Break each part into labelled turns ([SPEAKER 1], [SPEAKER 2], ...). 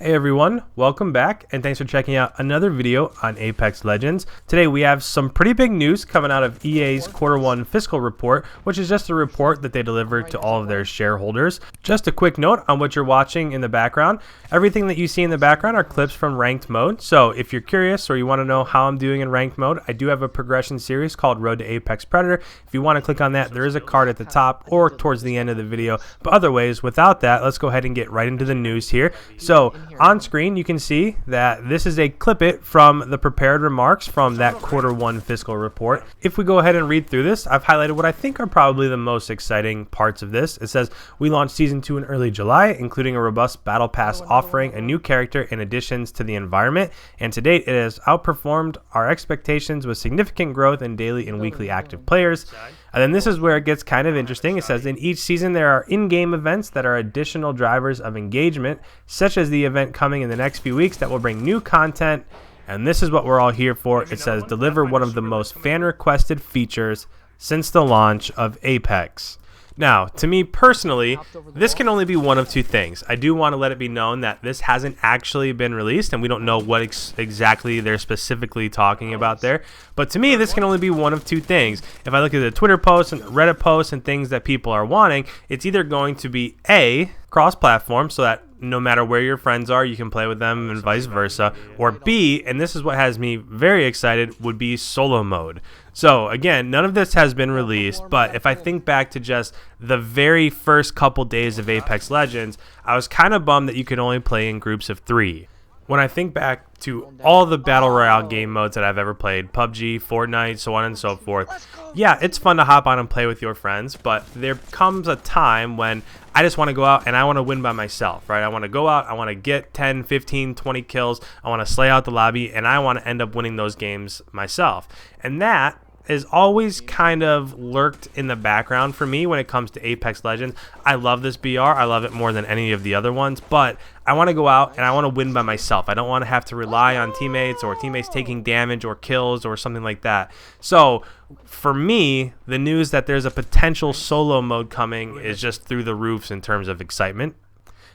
[SPEAKER 1] Hey everyone, welcome back and thanks for checking out another video on Apex Legends. Today we have some pretty big news coming out of EA's Q1 fiscal report, which is just a report that they delivered to all of their shareholders. Just a quick note on what you're watching in the background. Everything that you see in the background are clips from ranked mode. So if you're curious or you want to know how I'm doing in ranked mode, I do have a progression series called Road to Apex Predator. If you want to click on that, there is a card at the top or towards the end of the video. But other ways, without that, let's go ahead and get right into the news here. So on screen, you can see that this is a clip it from the prepared remarks from that Q1 fiscal report. If we go ahead and read through this, I've highlighted what I think are probably the most exciting parts of this. It says, we launched Season 2 in early July, including a robust Battle Pass offering a new character and additions to the environment, and to date it has outperformed our expectations with significant growth in daily and weekly active players. And then this is where it gets kind of interesting. It says, in each season there are in-game events that are additional drivers of engagement, such as the event coming in the next few weeks that will bring new content. And this is what we're all here for. It says, deliver one of the most fan-requested features since the launch of Apex. Now, to me personally, this can only be one of two things. I do want to let it be known that this hasn't actually been released, and we don't know what exactly they're specifically talking about there. But to me, this can only be one of two things. If I look at the Twitter posts and Reddit posts and things that people are wanting, it's either going to be A, cross-platform, so that no matter where your friends are, you can play with them and vice versa, or B, and this is what has me very excited, would be solo mode. So again, none of this has been released, but if I think back to just the very first couple days of Apex Legends, I was kind of bummed that you could only play in groups of 3. When I think back to all the Battle Royale game modes that I've ever played, PUBG, Fortnite, so on and so forth, yeah, it's fun to hop on and play with your friends, but there comes a time when I just want to go out and I want to win by myself, right? I want to go out, I want to get 10, 15, 20 kills, I want to slay out the lobby, and I want to end up winning those games myself. And that is always kind of lurked in the background for me when it comes to Apex Legends. I love this BR. I love it more than any of the other ones, but I want to go out and I want to win by myself. I don't want to have to rely on teammates or teammates taking damage or kills or something like that. So for me, the news that there's a potential solo mode coming is just through the roofs in terms of excitement.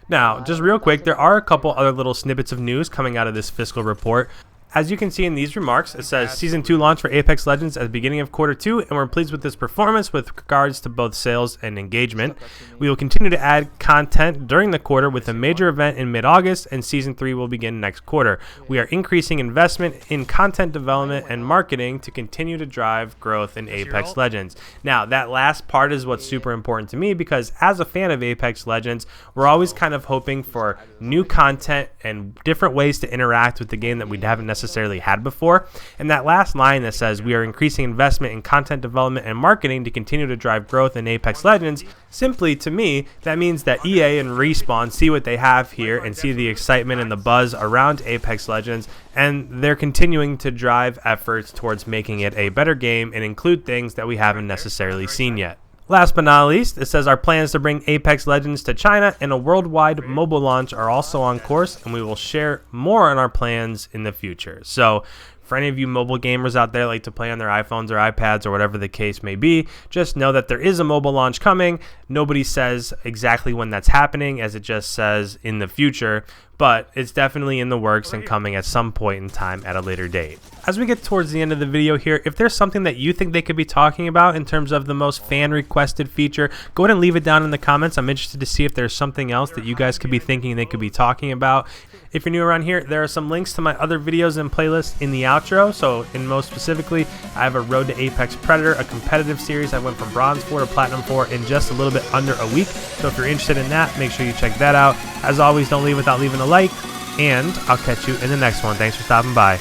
[SPEAKER 1] Now, just real quick, there are a couple other little snippets of news coming out of this fiscal report. As you can see in these remarks, it says Season 2 launch for Apex Legends at the beginning of Q2, and we're pleased with this performance with regards to both sales and engagement. We will continue to add content during the quarter with a major event in mid-August, and Season 3 will begin next quarter. We are increasing investment in content development and marketing to continue to drive growth in Apex Legends. Now, that last part is what's super important to me because as a fan of Apex Legends, we're always kind of hoping for new content and different ways to interact with the game that we haven't necessarily had before. And that last line that says we are increasing investment in content development and marketing to continue to drive growth in Apex Legends, simply to me that means that EA and Respawn see what they have here and see the excitement and the buzz around Apex Legends, and they're continuing to drive efforts towards making it a better game and include things that we haven't necessarily seen yet. Last but not least, it says our plans to bring Apex Legends to China and a worldwide mobile launch are also on course, and we will share more on our plans in the future. So for any of you mobile gamers out there like to play on their iPhones or iPads or whatever the case may be, just know that there is a mobile launch coming. Nobody says exactly when that's happening, as it just says in the future, but it's definitely in the works and coming at some point in time at a later date. As we get towards the end of the video here, if there's something that you think they could be talking about in terms of the most fan requested feature, go ahead and leave it down in the comments. I'm interested to see if there's something else that you guys could be thinking they could be talking about. If you're new around here, there are some links to my other videos and playlists in the outro. So in most specifically, I have a Road to Apex Predator, a competitive series. I went from Bronze 4 to Platinum 4 in just a little bit under a week. So if you're interested in that, make sure you check that out. As always, don't leave without leaving a like, and I'll catch you in the next one. Thanks for stopping by.